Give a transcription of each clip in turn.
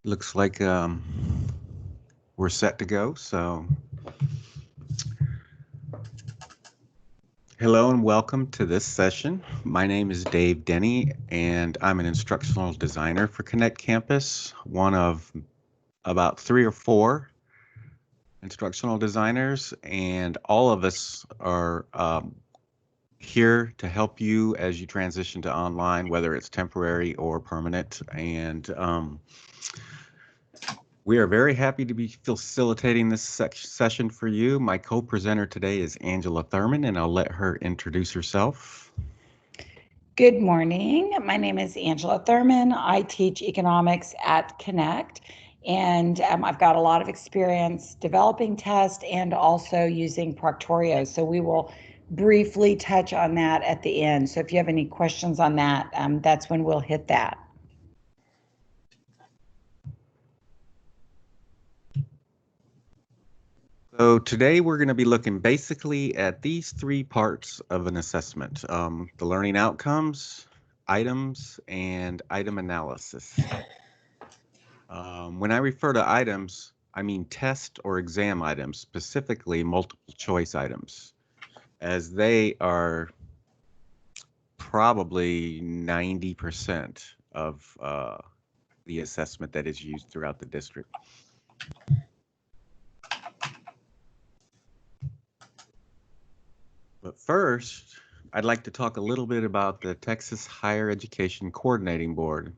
Looks like we're set to go. So, hello and welcome to this session. My name is Dave Denny, and I'm an instructional designer for Connect Campus, one of about 3 or 4 instructional designers, and all of us are here to help you as you transition to online, whether it's temporary or permanent. And we are very happy to be facilitating this session for you. My co-presenter today is Angela Thurman, and I'll let her introduce herself. Good morning. My name is Angela Thurman. I teach economics at Connect, and I've got a lot of experience developing tests and also using Proctorio. So we will briefly touch on that at the end. So if you have any questions on that, that's when we'll hit that. So today we're going to be looking basically at these 3 parts of an assessment, the learning outcomes, items, and item analysis. When I refer to items, I mean test or exam items, specifically multiple choice items, as they are probably 90% of the assessment that is used throughout the district. But first, I'd like to talk a little bit about the Texas Higher Education Coordinating Board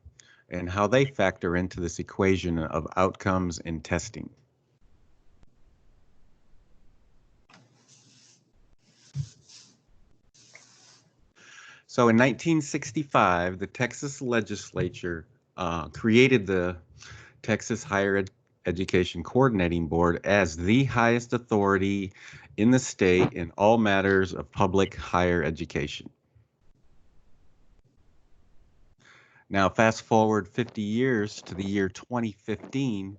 and how they factor into this equation of outcomes and testing. So in 1965, the Texas legislature created the Texas Higher Education Coordinating Board as the highest authority in the state in all matters of public higher education. Now, fast forward 50 years to the year 2015,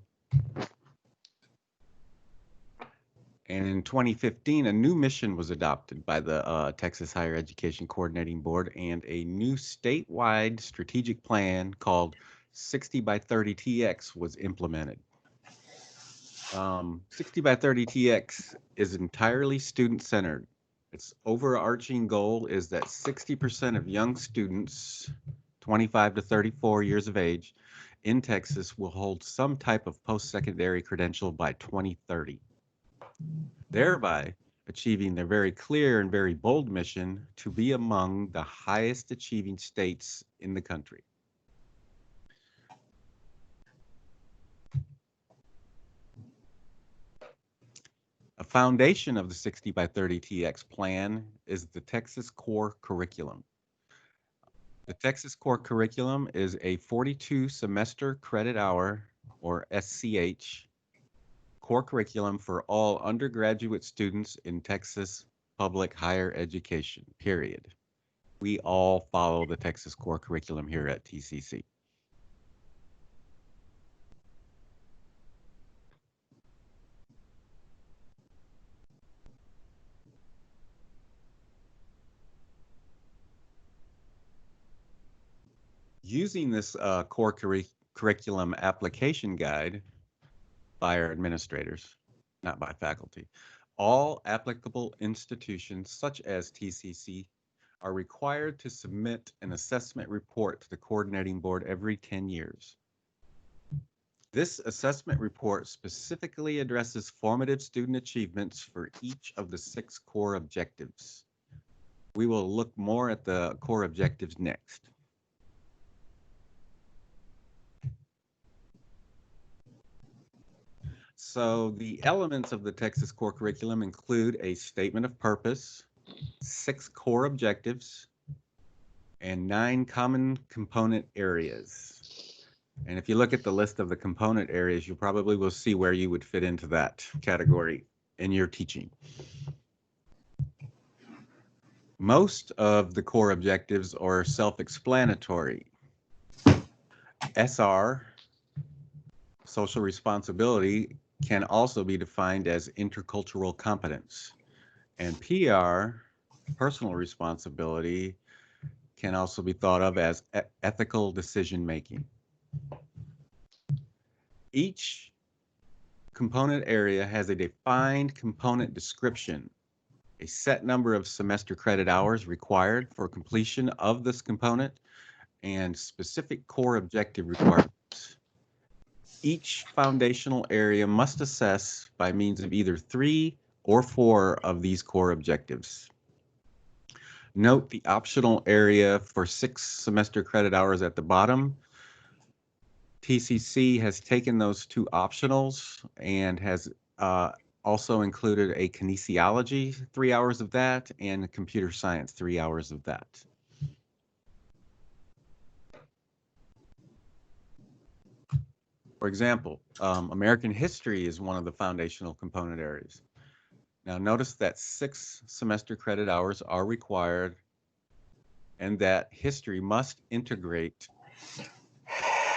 and in 2015, a new mission was adopted by the Texas Higher Education Coordinating Board, and a new statewide strategic plan called 60 by 30 TX was implemented. 60 by 30 TX is entirely student-centered. Its overarching goal is that 60% of young students, 25 to 34 years of age, in Texas will hold some type of post-secondary credential by 2030, thereby achieving their very clear and very bold mission to be among the highest achieving states in the country. A foundation of the 60 by 30 TX plan is the Texas Core Curriculum. The Texas Core Curriculum is a 42 semester credit hour, or SCH, core curriculum for all undergraduate students in Texas public higher education, period. We all follow the Texas Core Curriculum here at TCC. Using this core curriculum application guide by our administrators, not by faculty, all applicable institutions such as TCC are required to submit an assessment report to the coordinating board every 10 years. This assessment report specifically addresses formative student achievements for each of the 6 core objectives. We will look more at the core objectives next. So the elements of the Texas Core Curriculum include a statement of purpose, 6 core objectives, and 9 common component areas. And if you look at the list of the component areas, you probably will see where you would fit into that category in your teaching. Most of the core objectives are self-explanatory. SR, social responsibility, can also be defined as intercultural competence. And PR, personal responsibility, can also be thought of as ethical decision making. Each component area has a defined component description, a set number of semester credit hours required for completion of this component, and specific core objective requirements. Each foundational area must assess by means of either 3 or 4 of these core objectives. Note the optional area for 6 semester credit hours at the bottom. TCC has taken those 2 optionals and has also included a kinesiology, 3 hours of that, and computer science, 3 hours of that. For example, American history is one of the foundational component areas. Now notice that 6 semester credit hours are required and that history must integrate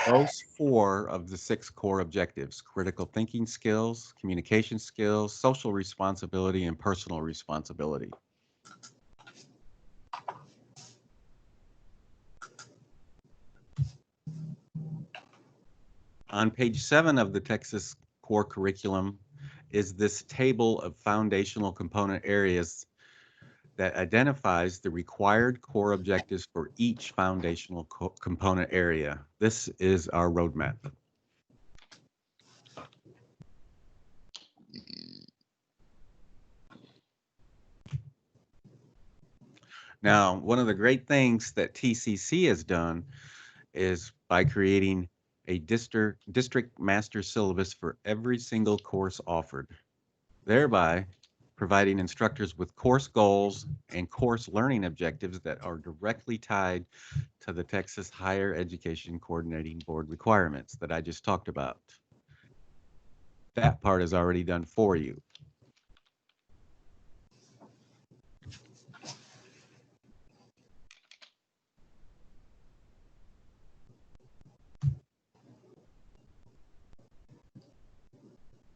those 4 of the 6 core objectives: critical thinking skills, communication skills, social responsibility, and personal responsibility. On page 7 of the Texas core curriculum is this table of foundational component areas that identifies the required core objectives for each foundational component area. This is our roadmap. Now, one of the great things that TCC has done is by creating a district master syllabus for every single course offered, thereby providing instructors with course goals and course learning objectives that are directly tied to the Texas Higher Education Coordinating Board requirements that I just talked about. That part is already done for you.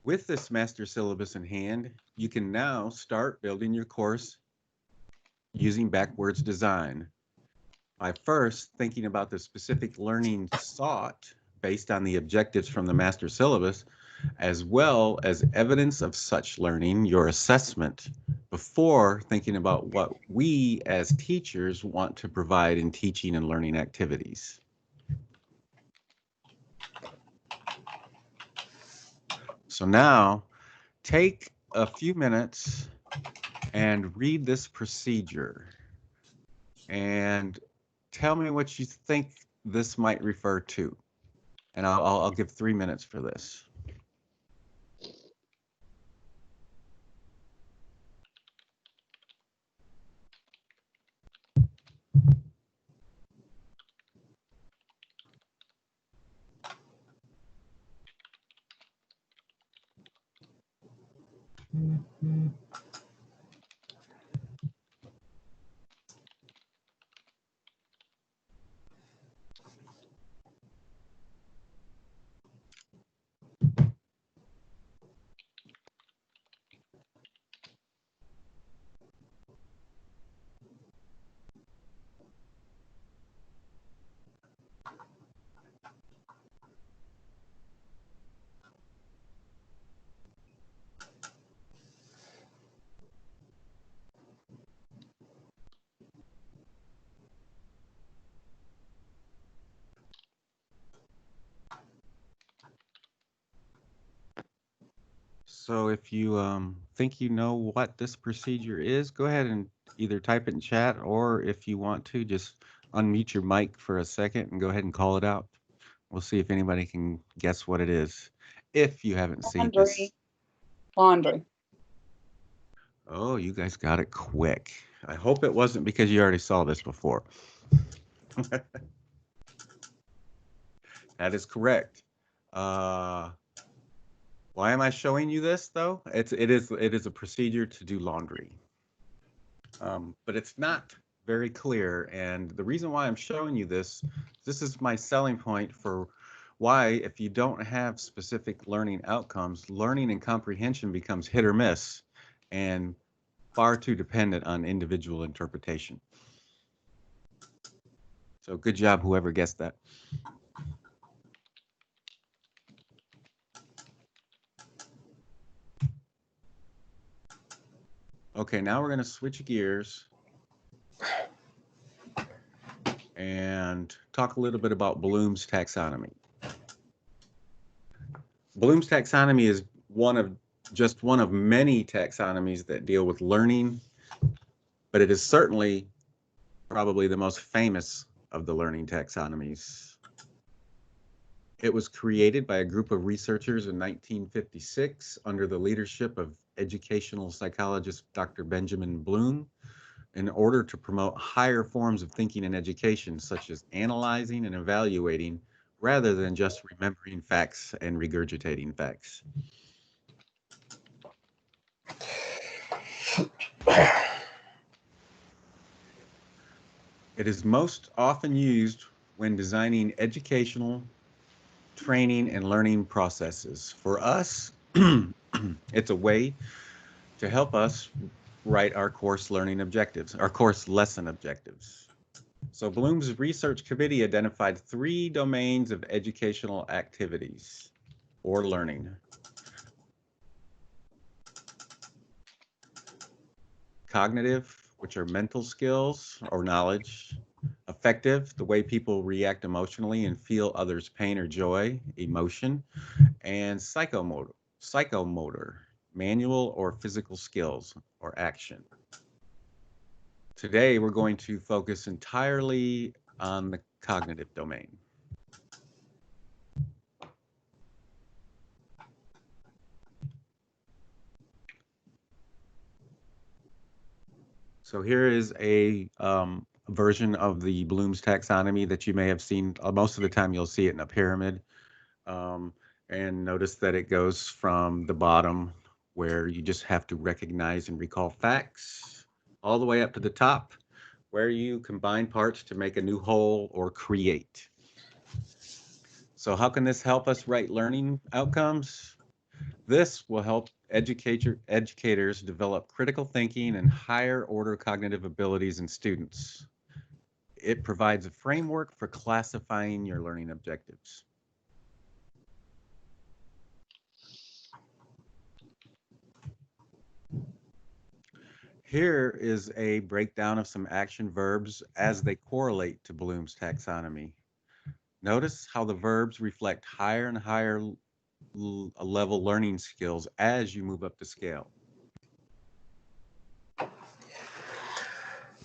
With this master syllabus in hand, you can now start building your course using backwards design by first thinking about the specific learning sought based on the objectives from the master syllabus, as well as evidence of such learning, your assessment, before thinking about what we as teachers want to provide in teaching and learning activities. So now, take a few minutes and read this procedure and tell me what you think this might refer to. And I'll give 3 minutes for this. So if you think you know what this procedure is, go ahead and either type it in chat, or if you want to, just unmute your mic for a second and go ahead and call it out. We'll see if anybody can guess what it is, if you haven't seen this. Laundry. Oh, you guys got it quick. I hope it wasn't because you already saw this before. That is correct. Why am I showing you this though? It is a procedure to do laundry, but it's not very clear. And the reason why I'm showing you this is my selling point for why, if you don't have specific learning outcomes, learning and comprehension becomes hit or miss, and far too dependent on individual interpretation. So good job, whoever guessed that. Okay, now we're going to switch gears and talk a little bit about Bloom's taxonomy. Bloom's taxonomy is just one of many taxonomies that deal with learning, but it is certainly probably the most famous of the learning taxonomies. It was created by a group of researchers in 1956 under the leadership of educational psychologist Dr. Benjamin Bloom in order to promote higher forms of thinking in education, such as analyzing and evaluating, rather than just remembering facts and regurgitating facts. It is most often used when designing educational, training, and learning processes. For us, it's a way to help us write our course learning objectives, our course lesson objectives. So Bloom's research committee identified 3 domains of educational activities or learning. Cognitive, which are mental skills or knowledge. Affective, the way people react emotionally and feel others' pain or joy, emotion. And psychomotor, manual or physical skills or action. Today, we're going to focus entirely on the cognitive domain. So here is a version of the Bloom's taxonomy that you may have seen. Most of the time, you'll see it in a pyramid. And notice that it goes from the bottom, where you just have to recognize and recall facts, all the way up to the top, where you combine parts to make a new whole or create. So how can this help us write learning outcomes? This will help educators develop critical thinking and higher order cognitive abilities in students. It provides a framework for classifying your learning objectives. Here is a breakdown of some action verbs as they correlate to Bloom's taxonomy. Notice how the verbs reflect higher and higher level learning skills as you move up the scale.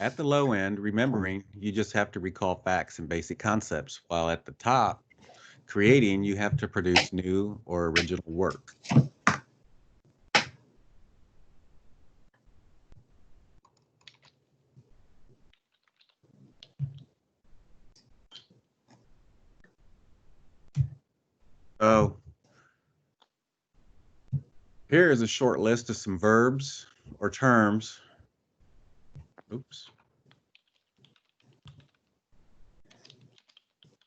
At the low end, remembering, you just have to recall facts and basic concepts, while at the top, creating, you have to produce new or original work. So here is a short list of some verbs or terms. Oops.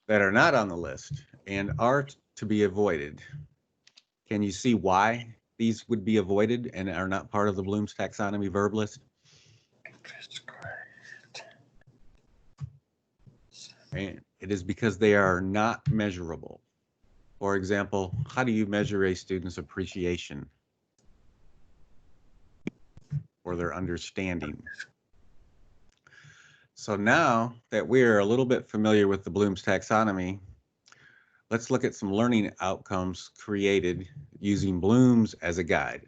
That are not on the list and are to be avoided. Can you see why these would be avoided and are not part of the Bloom's taxonomy verb list? And it is because they are not measurable. For example, how do you measure a student's appreciation or their understanding? So now that we're a little bit familiar with the Bloom's taxonomy, let's look at some learning outcomes created using Bloom's as a guide.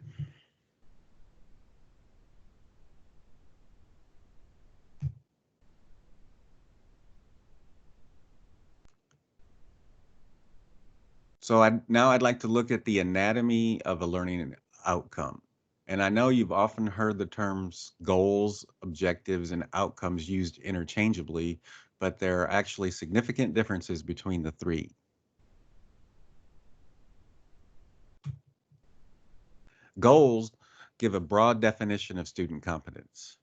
So now I'd like to look at the anatomy of a learning outcome. And I know you've often heard the terms goals, objectives, and outcomes used interchangeably, but there are actually significant differences between the 3. Goals give a broad definition of student competence.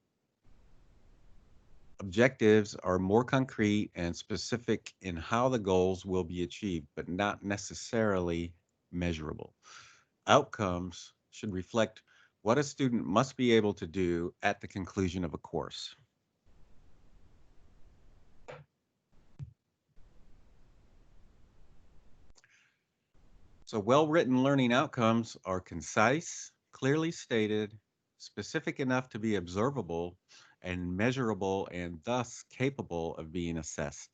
Objectives are more concrete and specific in how the goals will be achieved, but not necessarily measurable. Outcomes should reflect what a student must be able to do at the conclusion of a course. So well-written learning outcomes are concise, clearly stated, specific enough to be observable and measurable and thus capable of being assessed.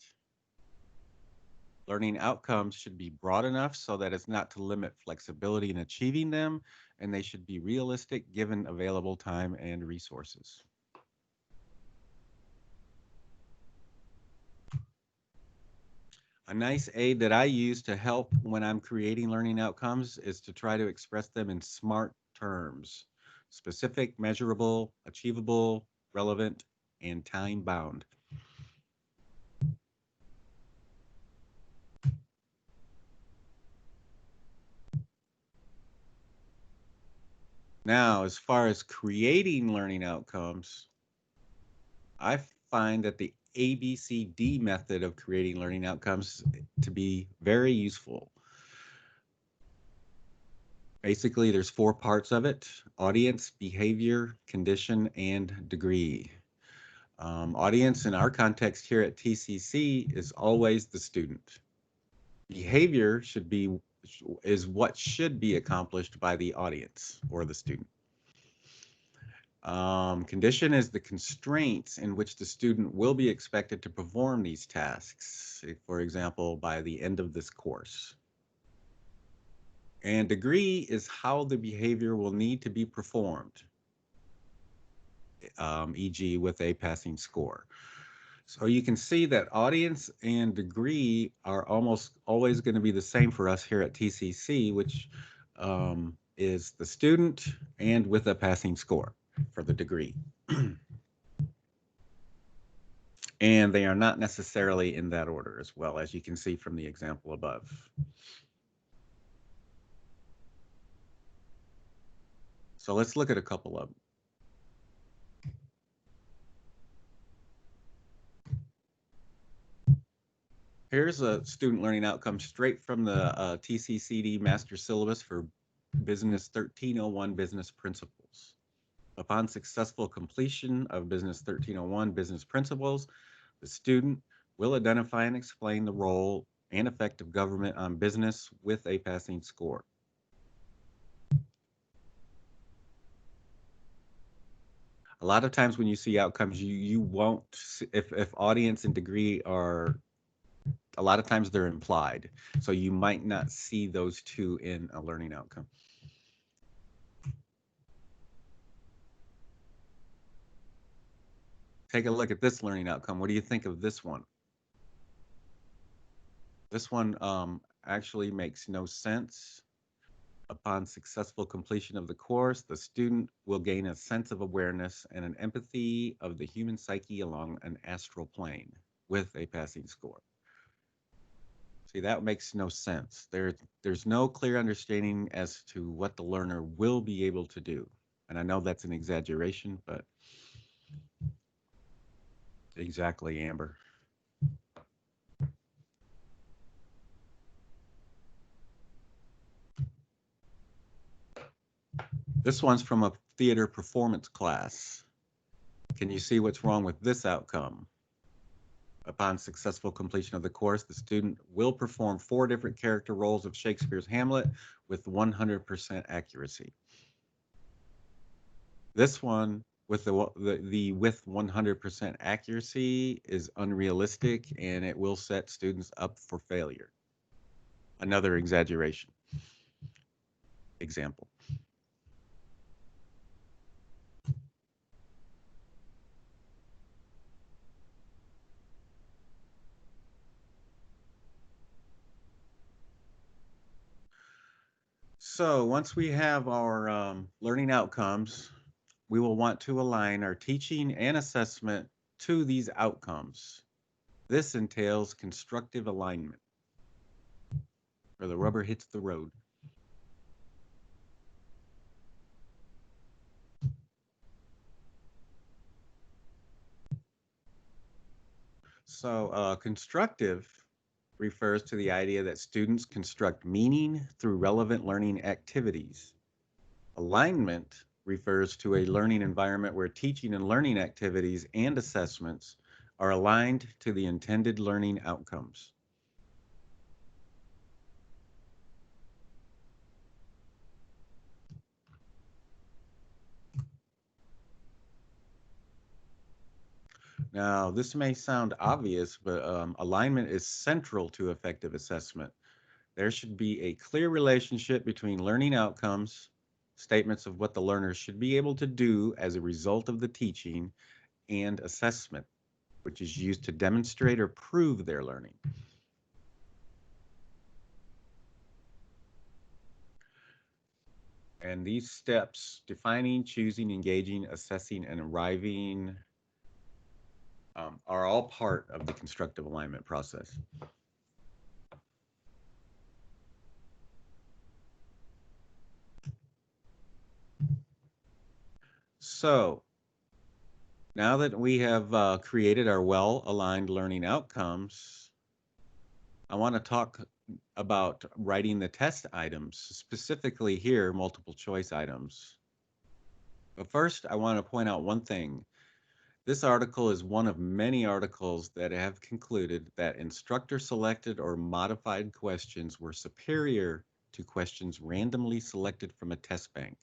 Learning outcomes should be broad enough so that it's not to limit flexibility in achieving them, and they should be realistic given available time and resources. A nice aid that I use to help when I'm creating learning outcomes is to try to express them in SMART terms: specific, measurable, achievable, relevant, and time bound. Now, as far as creating learning outcomes, I find that the ABCD method of creating learning outcomes to be very useful. Basically, there's four parts of it: audience, behavior, condition, and degree. Audience in our context here at TCC is always the student. Behavior is what should be accomplished by the audience or the student. Condition is the constraints in which the student will be expected to perform these tasks, for example, by the end of this course. And degree is how the behavior will need to be performed, e.g. with a passing score. So you can see that audience and degree are almost always going to be the same for us here at TCC, which is the student and with a passing score for the degree. And they are not necessarily in that order as well, as you can see from the example above. So let's look at a couple of them. Here's a student learning outcome straight from the TCCD Master Syllabus for Business 1301 Business Principles. Upon successful completion of Business 1301 Business Principles, the student will identify and explain the role and effect of government on business with a passing score. A lot of times when you see outcomes, you won't, if audience and degree are, a lot of times they're implied. So you might not see those two in a learning outcome. Take a look at this learning outcome. What do you think of this one? This one actually makes no sense. Upon successful completion of the course, the student will gain a sense of awareness and an empathy of the human psyche along an astral plane with a passing score. See, that makes no sense. There's no clear understanding as to what the learner will be able to do. And I know that's an exaggeration, but exactly, Amber. This one's from a theater performance class. Can you see what's wrong with this outcome? Upon successful completion of the course, the student will perform 4 different character roles of Shakespeare's Hamlet with 100% accuracy. This one with the with 100% accuracy is unrealistic, and it will set students up for failure. Another exaggeration. Example. So once we have our learning outcomes, we will want to align our teaching and assessment to these outcomes. This entails constructive alignment, where the rubber hits the road. So constructive refers to the idea that students construct meaning through relevant learning activities. Alignment refers to a learning environment where teaching and learning activities and assessments are aligned to the intended learning outcomes. Now, this may sound obvious, but alignment is central to effective assessment. There should be a clear relationship between learning outcomes, statements of what the learner should be able to do as a result of the teaching, and assessment, which is used to demonstrate or prove their learning. And these steps, defining, choosing, engaging, assessing, and arriving, are all part of the constructive alignment process. So now that we have created our well-aligned learning outcomes, I want to talk about writing the test items, specifically here, multiple choice items. But first, I want to point out one thing. This article is one of many articles that have concluded that instructor-selected or modified questions were superior to questions randomly selected from a test bank.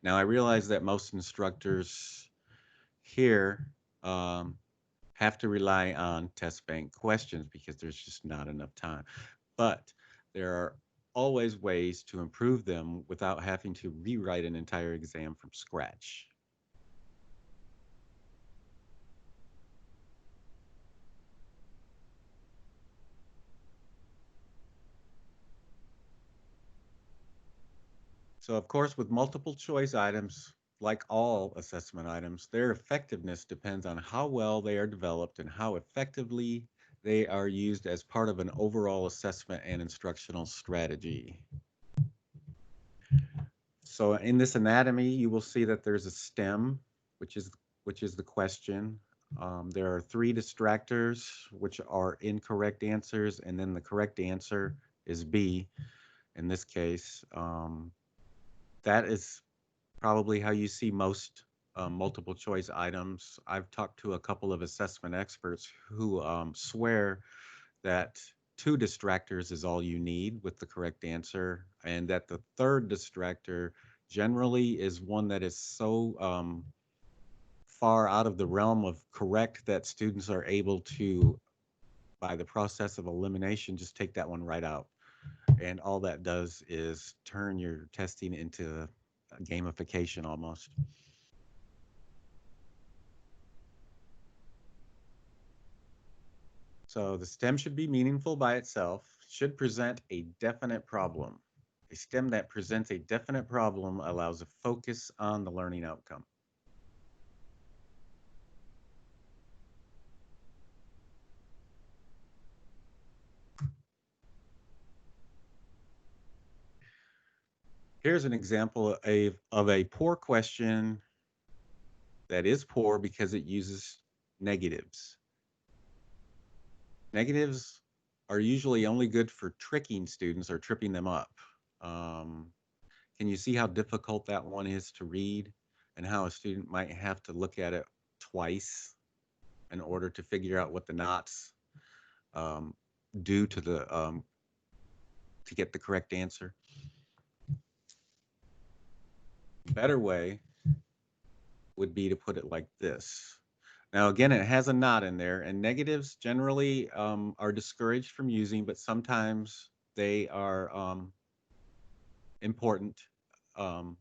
Now, I realize that most instructors here have to rely on test bank questions because there's just not enough time. But there are always ways to improve them without having to rewrite an entire exam from scratch. So, of course, with multiple choice items, like all assessment items, their effectiveness depends on how well they are developed and how effectively they are used as part of an overall assessment and instructional strategy. So in this anatomy, you will see that there's a stem, which is the question. There are three distractors, which are incorrect answers, and then the correct answer is B in this case. That is probably how you see most multiple choice items. I've talked to a couple of assessment experts who swear that two distractors is all you need with the correct answer, and that the third distractor generally is one that is so far out of the realm of correct that students are able to, by the process of elimination, just take that one right out. And all that does is turn your testing into a gamification almost. So the STEM should be meaningful by itself, should present a definite problem. A STEM that presents a definite problem allows a focus on the learning outcome. Here's an example of a poor question that is poor because it uses negatives. Negatives are usually only good for tricking students or tripping them up. Um, can you see how difficult that one is to read and how a student might have to look at it twice in order to figure out what the knots um, do to get the correct answer? Better way would be to put it like this. Now, again, it has a knot in there, and negatives generally are discouraged from using, but sometimes they are important um,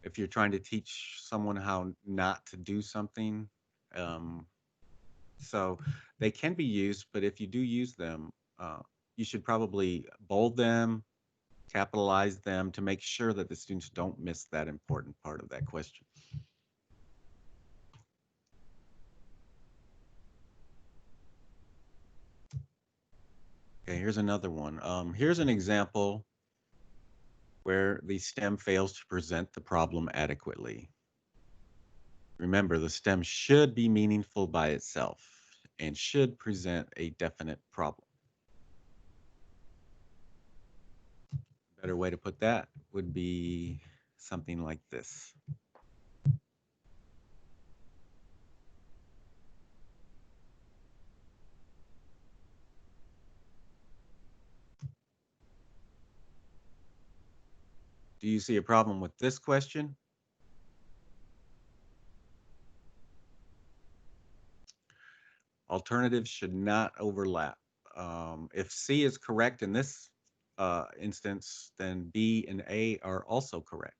if you're trying to teach someone how not to do something. Um, so they can be used, but if you do use them, you should probably bold them, capitalize them to make sure that the students don't miss that important part of that question. Okay, here's another one. Here's an example where the STEM fails to present the problem adequately. Remember, the STEM should be meaningful by itself and should present a definite problem. A better way to put that would be something like this. Do you see a problem with this question? Alternatives should not overlap. If C is correct in this instance, then B and A are also correct.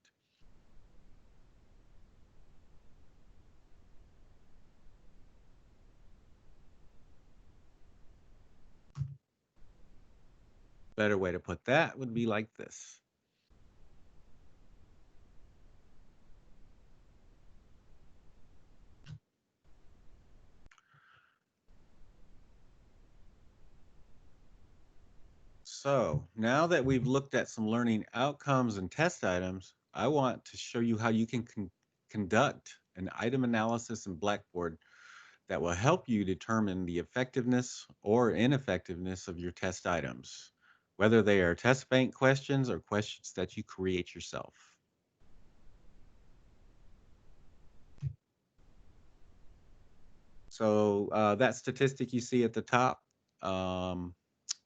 Better way to put that would be like this. So now that we've looked at some learning outcomes and test items, I want to show you how you can conduct an item analysis in Blackboard that will help you determine the effectiveness or ineffectiveness of your test items, whether they are test bank questions or questions that you create yourself. So that statistic you see at the top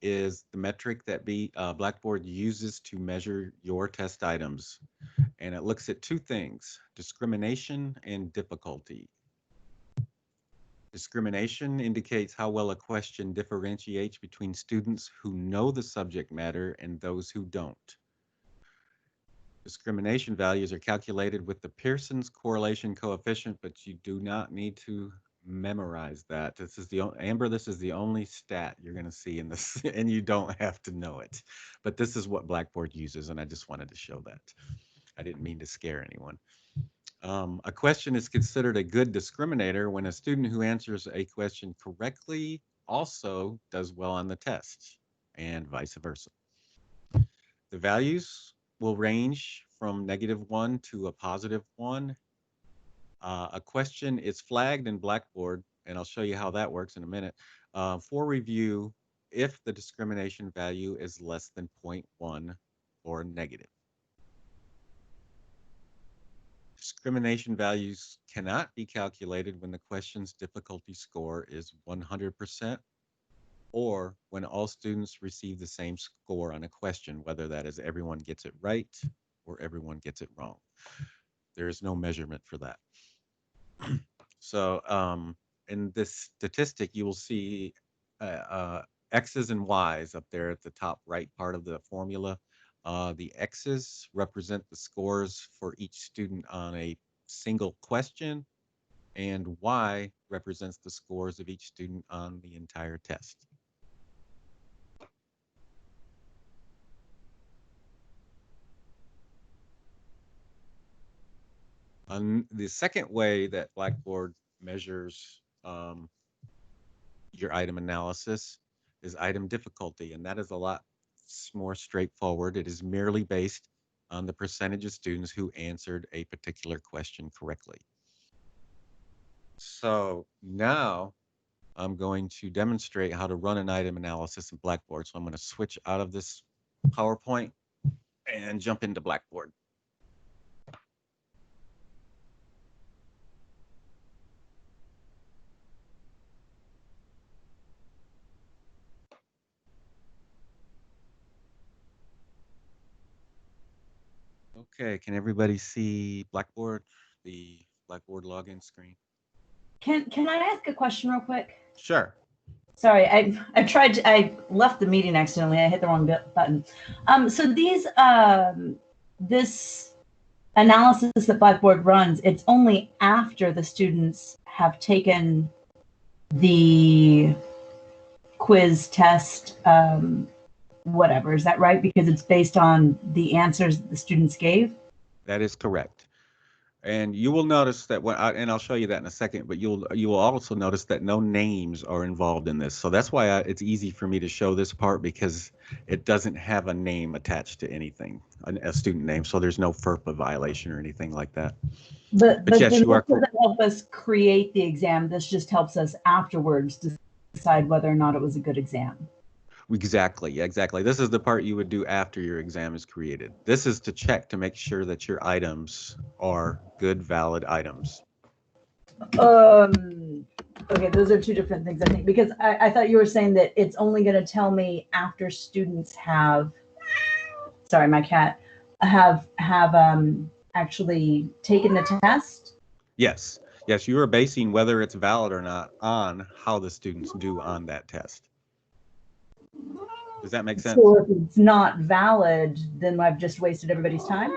is the metric that Blackboard uses to measure your test items. And it looks at two things, discrimination and difficulty. Discrimination indicates how well a question differentiates between students who know the subject matter and those who don't. Discrimination values are calculated with the Pearson's correlation coefficient, but you do not need to memorize that. This is the Amber, this is the only stat you're going to see in this, and you don't have to know it. But this is what Blackboard uses, and I just wanted to show that. I didn't mean to scare anyone. A question is considered a good discriminator when a student who answers a question correctly also does well on the test, and vice versa. The values will range from -1 to a +1. A question is flagged in Blackboard, and I'll show you how that works in a minute, for review if the discrimination value is less than 0.1 or negative. Discrimination values cannot be calculated when the question's difficulty score is 100% or when all students receive the same score on a question, whether that is everyone gets it right or everyone gets it wrong. There is no measurement for that. So in this statistic, you will see X's and Y's up there at the top right part of the formula. The X's represent the scores for each student on a single question, and Y represents the scores of each student on the entire test. The second way that Blackboard measures your item analysis is item difficulty, and that is a lot more straightforward. It is merely based on the percentage of students who answered a particular question correctly. So now I'm going to demonstrate how to run an item analysis in Blackboard. So I'm going to switch out of this PowerPoint and jump into Blackboard. Okay, can everybody see Blackboard, the Blackboard login screen? Can I ask a question real quick? Sure. Sorry, I left the meeting accidentally. I hit the wrong button. So this analysis that Blackboard runs, it's only after the students have taken the quiz, test, whatever. Is that right? Because it's based on the answers that the students gave? That is correct. And you will notice that and I'll show you that in a second, but you will also notice that no names are involved in this. So that's why it's easy for me to show this part, because it doesn't have a name attached to anything, a student name. So there's no FERPA violation or anything like that. But yes, you are correct. Doesn't help us create the exam. This just helps us afterwards decide whether or not it was a good exam. Exactly. This is the part you would do after your exam is created. This is to check to make sure that your items are good, valid items. Okay, those are two different things, I think, because I thought you were saying that it's only going to tell me after students have, sorry, my cat, have actually taken the test. Yes. Yes, you are basing whether it's valid or not on how the students do on that test. Does that make sense? So if it's not valid, then I've just wasted everybody's time.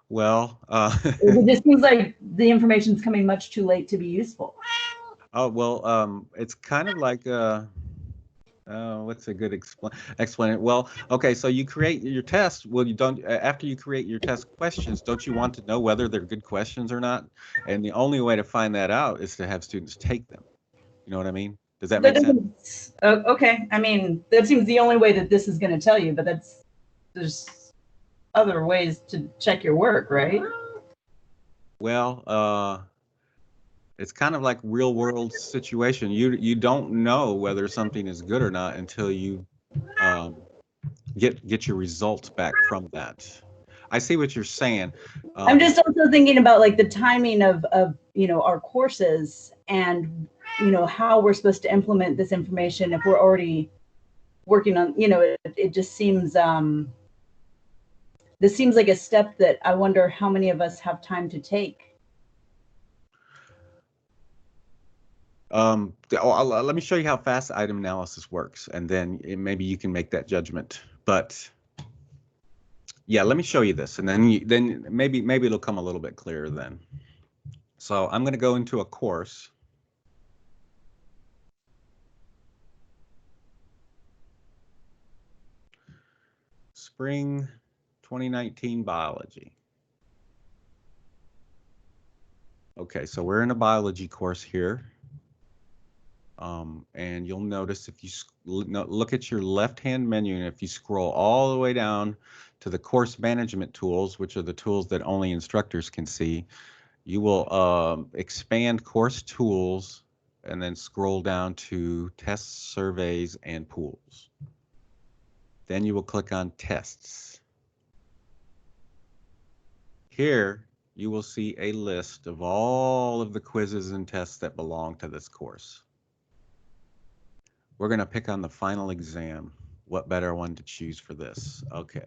Well, It just seems like the information's coming much too late to be useful. oh, well, it's kind of like, what's a good explain it? Well, okay, so you create your test. Well, you don't, after you create your test questions, don't you want to know whether they're good questions or not? And the only way to find that out is to have students take them. You know what I mean? Does that make sense? Okay. I mean, that seems the only way that this is going to tell you, but there's other ways to check your work, right? Well, it's kind of like real world situation. You don't know whether something is good or not until you get your results back from that. I see what you're saying. I'm just also thinking about like the timing of our courses and how we're supposed to implement this information if we're already working on, it just seems this seems like a step that I wonder how many of us have time to take. Let me show you how fast item analysis works, and then maybe you can make that judgment. But yeah, let me show you this, and then maybe it'll come a little bit clearer then. So I'm going to go into a course. Spring 2019 biology. Okay, so we're in a biology course here. And you'll notice if you look at your left-hand menu, and if you scroll all the way down to the course management tools, which are the tools that only instructors can see, you will expand course tools and then scroll down to tests, surveys, and pools. Then you will click on tests. Here, you will see a list of all of the quizzes and tests that belong to this course. We're going to pick on the final exam. What better one to choose for this? Okay.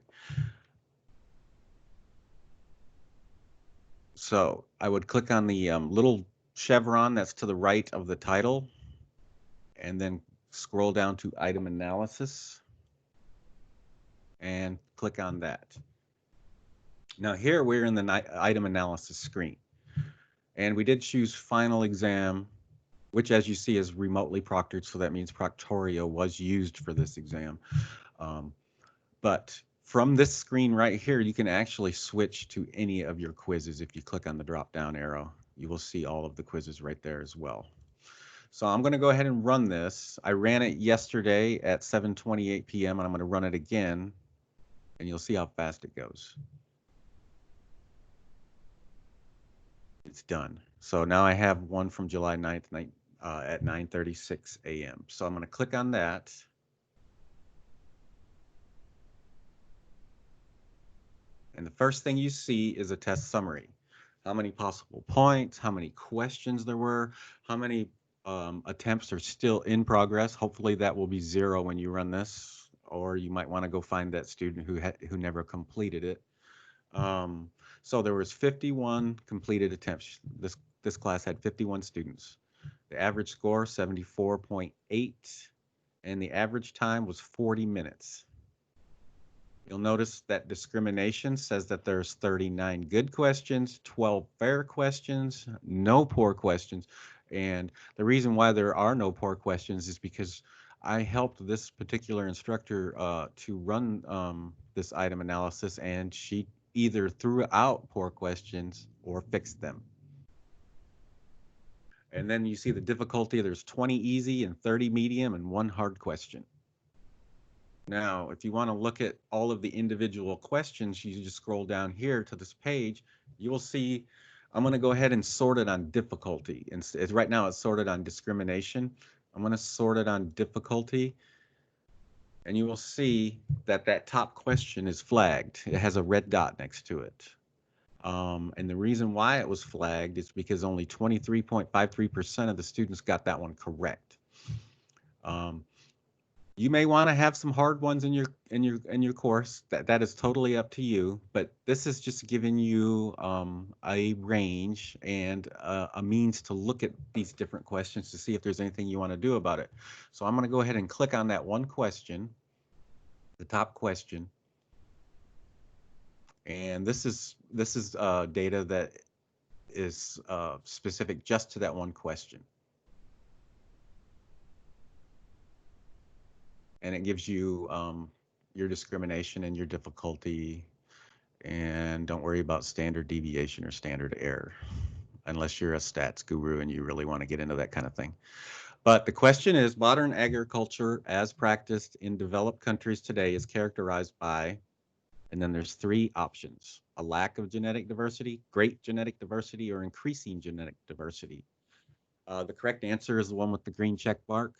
So I would click on the little chevron that's to the right of the title, and then scroll down to item analysis and click on that. Now here we're in the item analysis screen, and we did choose final exam, which as you see is remotely proctored, so that means Proctorio was used for this exam. But from this screen right here, you can actually switch to any of your quizzes. If you click on the drop down arrow, you will see all of the quizzes right there as well. So I'm going to go ahead and run this. I ran it yesterday at 7:28 p.m. and I'm going to run it again, and you'll see how fast it goes. It's done. So now I have one from July 9th at 9:36 a.m. So I'm going to click on that. And the first thing you see is a test summary. How many possible points, how many questions there were, how many attempts are still in progress. Hopefully that will be 0 when you run this, or you might want to go find that student who never completed it. So there was 51 completed attempts. This class had 51 students. The average score 74.8, and the average time was 40 minutes. You'll notice that discrimination says that there's 39 good questions, 12 fair questions, no poor questions. And the reason why there are no poor questions is because I helped this particular instructor to run this item analysis, and she either threw out poor questions or fixed them. And then you see the difficulty. There's 20 easy and 30 medium and 1 hard question. Now, if you want to look at all of the individual questions, you just scroll down here to this page. You will see, I'm going to go ahead and sort it on difficulty. And right now it's sorted on discrimination. I'm going to sort it on difficulty. And you will see that that top question is flagged. It has a red dot next to it. And the reason why it was flagged is because only 23.53% of the students got that one correct. You may want to have some hard ones in your course. That is totally up to you. But this is just giving you a range and a means to look at these different questions to see if there's anything you want to do about it. So I'm going to go ahead and click on that one question, the top question, and this is data that is specific just to that one question. And it gives you your discrimination and your difficulty, and don't worry about standard deviation or standard error unless you're a stats guru and you really want to get into that kind of thing. But the question is, modern agriculture as practiced in developed countries today is characterized by, and then there's three options: a lack of genetic diversity, great genetic diversity, or increasing genetic diversity. The correct answer is the one with the green check mark.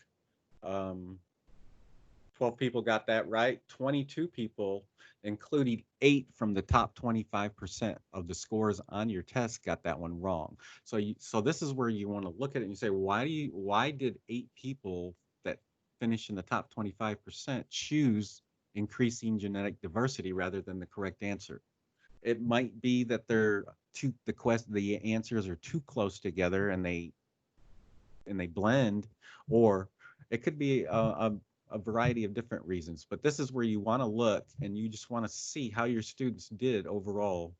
12 people got that right. 22 people, including 8 from the top 25% of the scores on your test, got that one wrong. So this is where you want to look at it and you say, why did 8 people that finish in the top 25% choose increasing genetic diversity rather than the correct answer? It might be that the answers are too close together and they blend, or it could be a variety of different reasons. But this is where you want to look, and you just want to see how your students did overall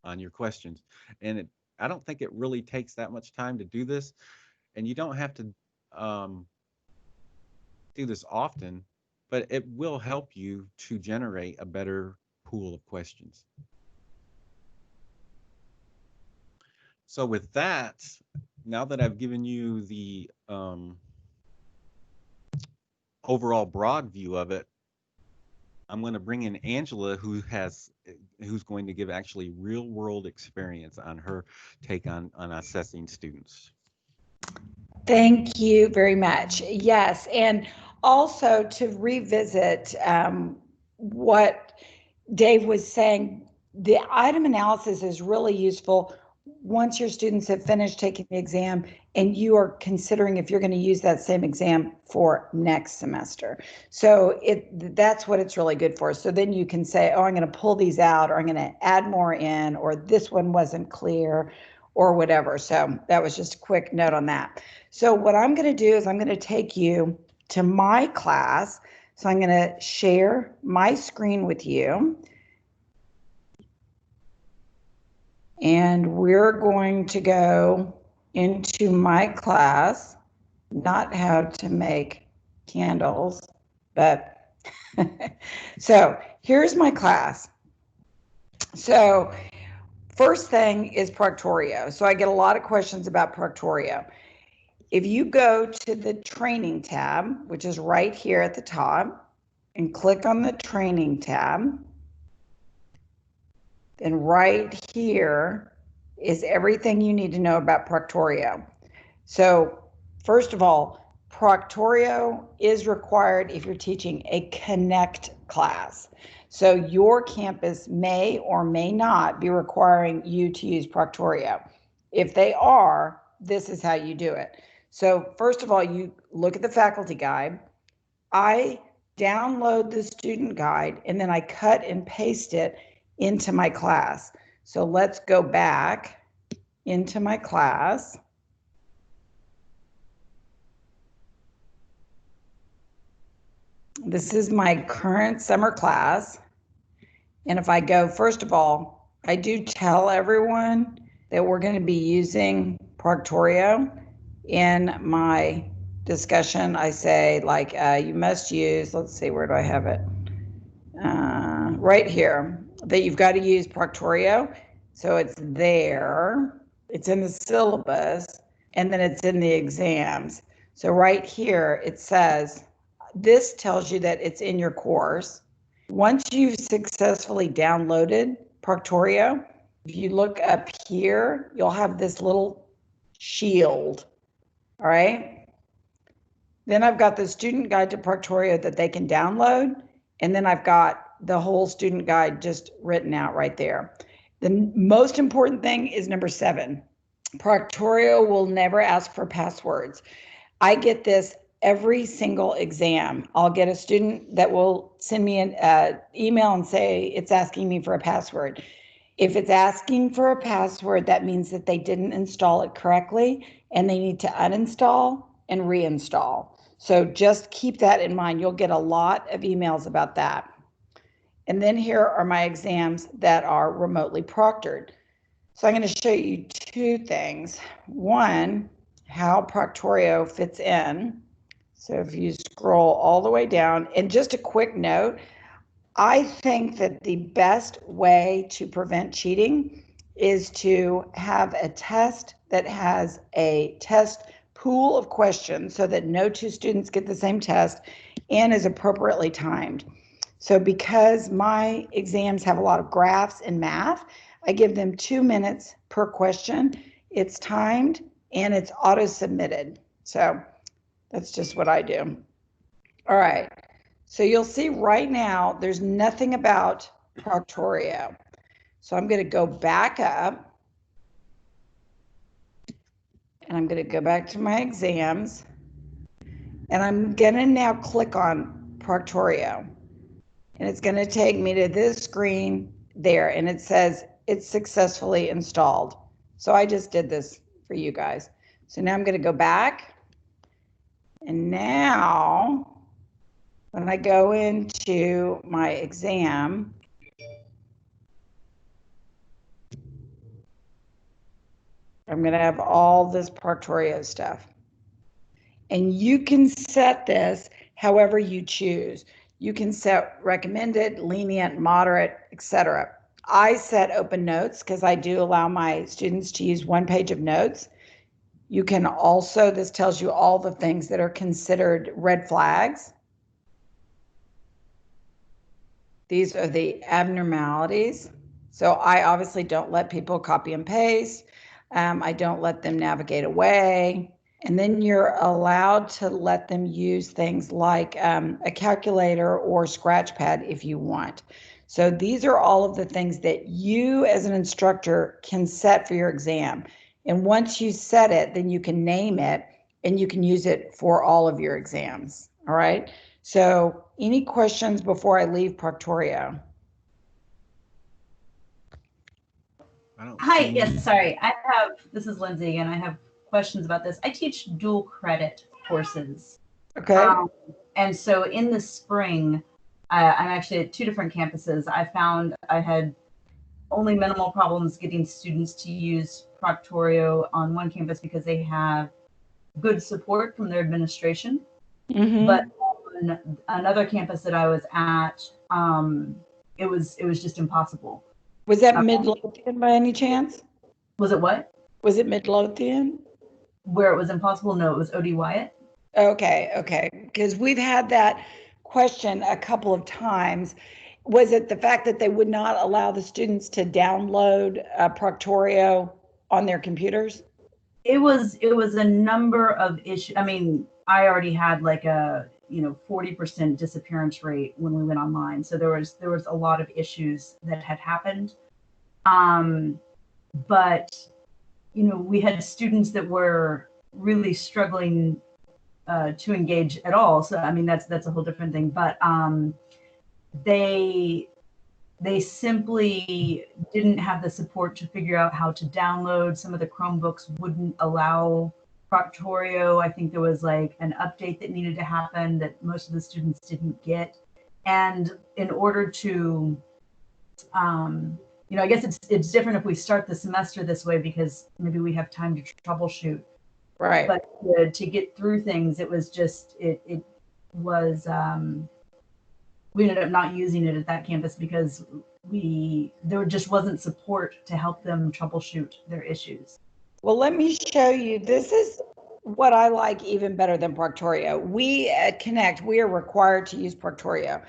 on your questions. And I don't think it really takes that much time to do this, and you don't have to do this often, but it will help you to generate a better pool of questions. So with that, now that I've given you the overall broad view of it, I'm going to bring in Angela, who's going to give actually real world experience on her take on assessing students. Thank you very much. Yes, and also to revisit what Dave was saying, the item analysis is really useful once your students have finished taking the exam and you are considering if you're going to use that same exam for next semester. So that's what it's really good for. So then you can say, oh, I'm going to pull these out, or I'm going to add more in, or this one wasn't clear, or whatever. So that was just a quick note on that. So what I'm going to do is I'm going to take you to my class. So I'm going to share my screen with you. And we're going to go into my class, not how to make candles, but so here's my class. So first thing is Proctorio. So I get a lot of questions about Proctorio. If you go to the training tab, which is right here at the top, and click on the training tab, then right here is everything you need to know about Proctorio. So first of all, Proctorio is required if you're teaching a Connect class. So your campus may or may not be requiring you to use Proctorio. If they are, this is how you do it. So first of all, you look at the faculty guide. I download the student guide and then I cut and paste it into my class. So let's go back into my class. This is my current summer class. And if I go, first of all, I do tell everyone that we're going to be using Proctorio. In my discussion, I say, like, you must use, let's see, where do I have it? Right here, that you've got to use Proctorio. So it's there, it's in the syllabus, and then it's in the exams. So right here, it says, this tells you that it's in your course. Once you've successfully downloaded Proctorio, if you look up here, you'll have this little shield, all right? Then I've got the student guide to Proctorio that they can download, and then I've got the whole student guide just written out right there. The most important thing is number 7. Proctorio will never ask for passwords. I get this every single exam, I'll get a student that will send me an email and say it's asking me for a password. If it's asking for a password, that means that they didn't install it correctly and they need to uninstall and reinstall. So just keep that in mind. You'll get a lot of emails about that. And then here are my exams that are remotely proctored. So I'm going to show you two things. One, how Proctorio fits in. So if you scroll all the way down, and just a quick note, I think that the best way to prevent cheating is to have a test that has a test pool of questions so that no two students get the same test and is appropriately timed. So because my exams have a lot of graphs and math, I give them 2 minutes per question. It's timed and it's auto-submitted. So that's just what I do. All right. So you'll see right now, there's nothing about Proctorio. So I'm going to go back up and I'm going to go back to my exams and I'm going to now click on Proctorio and it's going to take me to this screen there and it says it's successfully installed. So I just did this for you guys. So now I'm going to go back and now when I go into my exam, I'm going to have all this Proctorio stuff. And you can set this however you choose. You can set recommended, lenient, moderate, etc. I set open notes because I do allow my students to use 1 page of notes. You can also, this tells you all the things that are considered red flags. These are the abnormalities. So I obviously don't let people copy and paste. I don't let them navigate away. And then you're allowed to let them use things like a calculator or Scratchpad if you want. So these are all of the things that you as an instructor can set for your exam. And once you set it, then you can name it and you can use it for all of your exams. All right. So any questions before I leave Proctorio? Hi, yes, sorry. This is Lindsay, and I have questions about this. I teach dual credit courses. Okay. And so in the spring, I'm actually at 2 different campuses. I found I had only minimal problems getting students to use Proctorio on one campus because they have good support from their administration. Mm-hmm. But on another campus that I was at, it was just impossible. Was that Midlothian by any chance? Was it what? Was it Midlothian? Where it was impossible? No, it was OD Wyatt. Okay. Because we've had that question a couple of times. Was it the fact that they would not allow the students to download Proctorio on their computers? It was a number of issues. I mean, I already had like a 40% disappearance rate when we went online. So there was a lot of issues that had happened. But we had students that were really struggling to engage at all. So I mean that's a whole different thing. But they simply didn't have the support to figure out how to download. Some of the Chromebooks wouldn't allow Proctorio. I think there was like an update that needed to happen that most of the students didn't get. And in order to, I guess it's different if we start the semester this way because maybe we have time to troubleshoot. Right. But to get through things, it was just, it was, we ended up not using it at that campus because there just wasn't support to help them troubleshoot their issues. Well, let me show you. This is what I like even better than Proctorio. We at Connect, we are required to use Proctorio,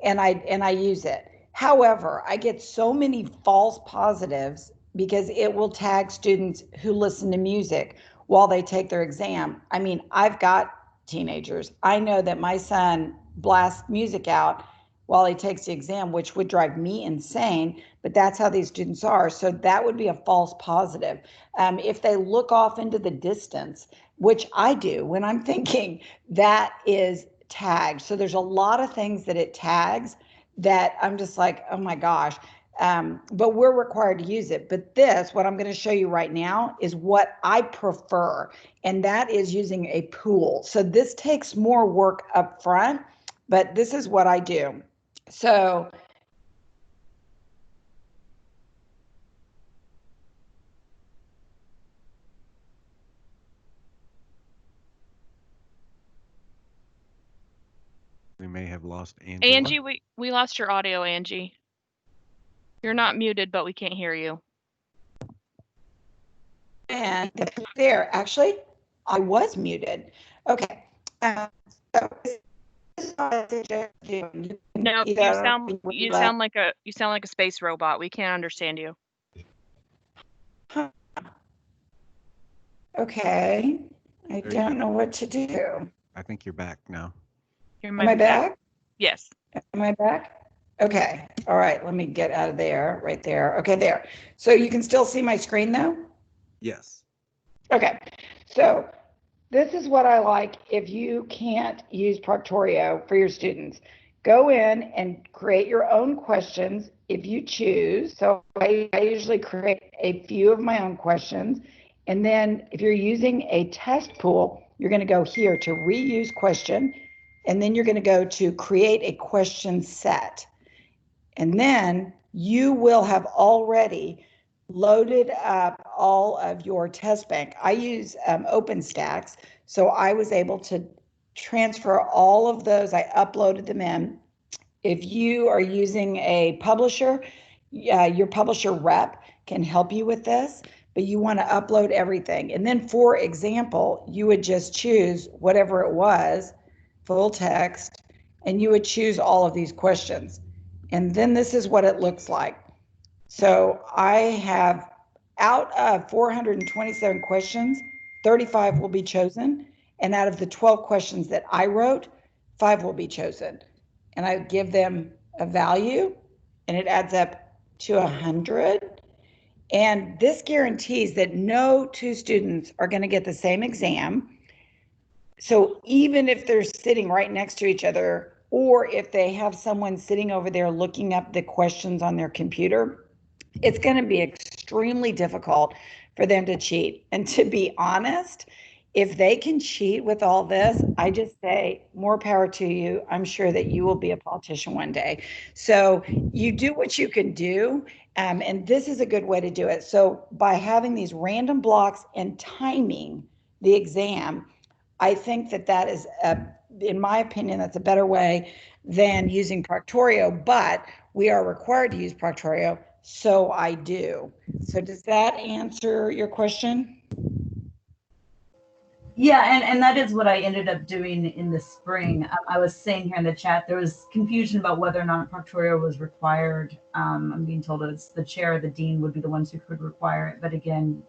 and I use it. However, I get so many false positives because it will tag students who listen to music while they take their exam. I mean, I've got teenagers. I know that my son blasts music out while he takes the exam, which would drive me insane, but that's how these students are. So that would be a false positive. If they look off into the distance, which I do when I'm thinking, that is tagged. So there's a lot of things that it tags that I'm just like, oh my gosh. But we're required to use it. But this, what I'm going to show you right now, is what I prefer, and that is using a pool. So this takes more work up front, but this is what I do. So We may have lost Angela. Angie, we lost your audio, Angie. You're not muted, but we can't hear you. and there, actually, I was muted. Okay. So this is what I suggest doing. No, you Either sound like a space robot. We can't understand you. Okay. I don't know what to do. I think you're back now. You're Am I back? Yes. Am I back? Okay. All right. Let me get out of there. Right there. Okay, there. So you can still see my screen though? Yes. Okay. So this is what I like if you can't use Proctorio for your students. Go in and create your own questions if you choose. So I usually create a few of my own questions. And then if you're using a test pool, you're going to go here to reuse question. And then you're going to go to create a question set. And then you will have already loaded up all of your test bank. I use OpenStax, so I was able to transfer all of those. I uploaded them in. If you are using a publisher, your publisher rep can help you with this, but you want to upload everything. And then, for example, you would just choose whatever it was, full text, and you would choose all of these questions. And then this is what it looks like. So I have, out of 427 questions, 35 will be chosen. And out of the 12 questions that I wrote, 5 will be chosen. And I give them a value, and it adds up to 100. And this guarantees that no two students are going to get the same exam. So even if they're sitting right next to each other, or if they have someone sitting over there looking up the questions on their computer, it's going to be extremely difficult for them to cheat. And to be honest, if they can cheat with all this, I just say more power to you. I'm sure that you will be a politician one day. So you do what you can do. And this is a good way to do it. So by having these random blocks and timing the exam, I think that is, in my opinion, that's a better way than using Proctorio, but we are required to use Proctorio, so I do. So does that answer your question? Yeah, and that is what I ended up doing in the spring. I was saying here in the chat, there was confusion about whether or not Proctorio was required. I'm being told it's the chair or the dean would be the ones who could require it. But again,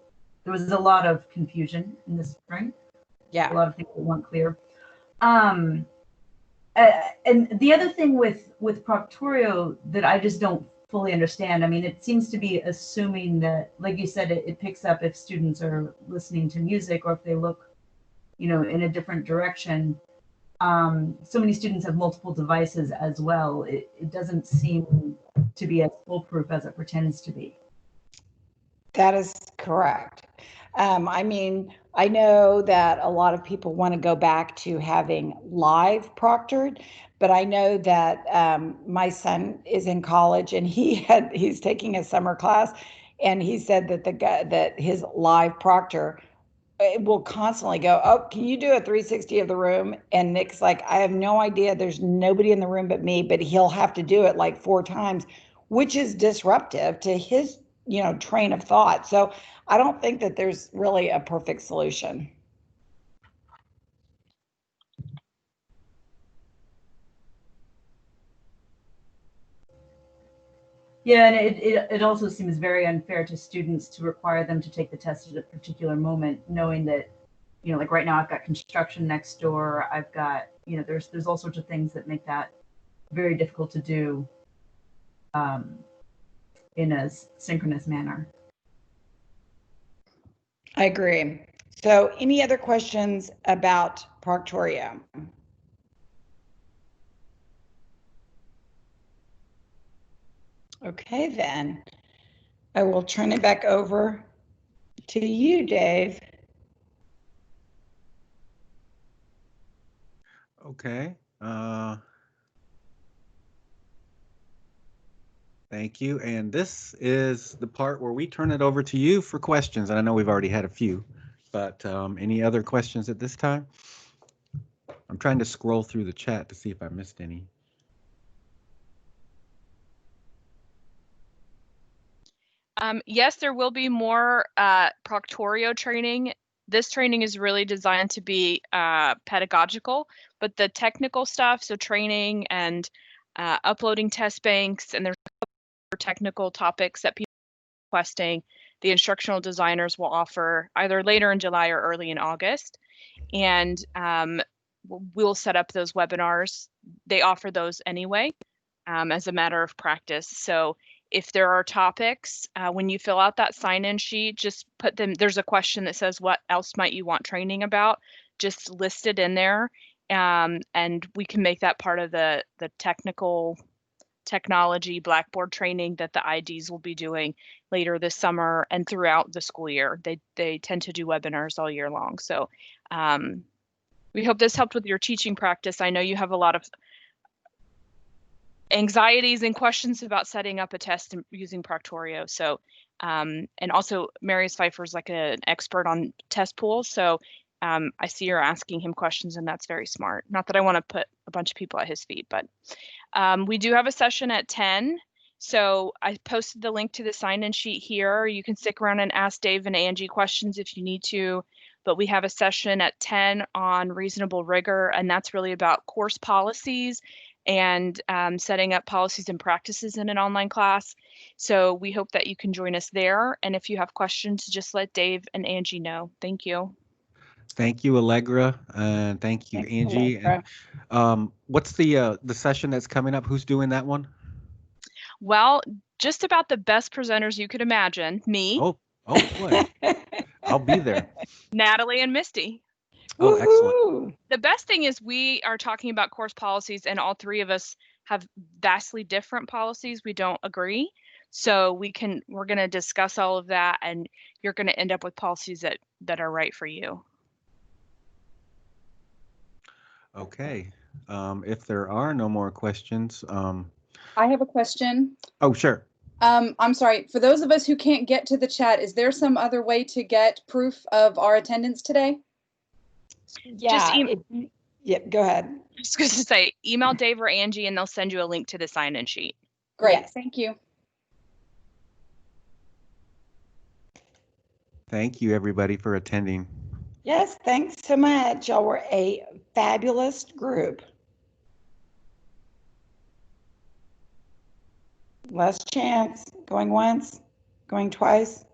there was a lot of confusion in the spring. Yeah. A lot of things that weren't clear. And the other thing with Proctorio that I just don't fully understand, I mean, it seems to be assuming that, like you said, it picks up if students are listening to music or if they look, in a different direction. So many students have multiple devices as well. It doesn't seem to be as foolproof as it pretends to be. That is correct. I mean, I know that a lot of people want to go back to having live proctored, but I know that my son is in college and he's taking a summer class, and he said that his live proctor will constantly go, oh, can you do a 360 of the room? And Nick's like, I have no idea. There's nobody in the room but me, but he'll have to do it like 4 times, which is disruptive to his train of thought. So I don't think that there's really a perfect solution. Yeah, and it also seems very unfair to students to require them to take the test at a particular moment, knowing that, like right now I've got construction next door. I've got, there's all sorts of things that make that very difficult to do in a synchronous manner. I agree. So any other questions about Proctorio? Okay, then I will turn it back over to you, Dave. Okay. Thank you. And this is the part where we turn it over to you for questions. And I know we've already had a few, but any other questions at this time? I'm trying to scroll through the chat to see if I missed any. Yes, there will be more Proctorio training. This training is really designed to be pedagogical, but the technical stuff, so training and uploading test banks, and there's technical topics that people are requesting, the instructional designers will offer either later in July or early in August. And we'll set up those webinars. They offer those anyway as a matter of practice. So if there are topics, when you fill out that sign-in sheet, just put them, there's a question that says, what else might you want training about? Just list it in there. And we can make that part of the technology Blackboard training that the IDs will be doing later this summer and throughout the school year. They tend to do webinars all year long. So we hope this helped with your teaching practice. I know you have a lot of anxieties and questions about setting up a test using Proctorio. So, and also Marius Pfeiffer's like an expert on test pools. So I see you're asking him questions, and that's very smart. Not that I want to put a bunch of people at his feet, but we do have a session at 10. So I posted the link to the sign-in sheet here. You can stick around and ask Dave and Angie questions if you need to, but we have a session at 10 on reasonable rigor, and that's really about course policies and setting up policies and practices in an online class. So we hope that you can join us there. And if you have questions, just let Dave and Angie know. Thank you. Thank you, Allegra, and thank you, Thanks, Angie. Allegra. And, what's the session that's coming up? Who's doing that one? Well, just about the best presenters you could imagine. Me, Oh boy, I'll be there. Natalie, and Misty. Oh, excellent. Woohoo! The best thing is we are talking about course policies, and all three of us have vastly different policies. We don't agree. So we're going to discuss all of that, and you're going to end up with policies that are right for you. Okay. If there are no more questions, I have a question. oh, sure. I'm sorry, for those of us who can't get to the chat, is there some other way to get proof of our attendance today? Yeah, yeah, go ahead. Just going to say, email Dave or Angie, and they'll send you a link to the sign-in sheet. Great, Yes. thank you. Thank you, everybody, for attending. Yes, thanks so much. Y'all were a fabulous group. Last chance. Going once, going twice.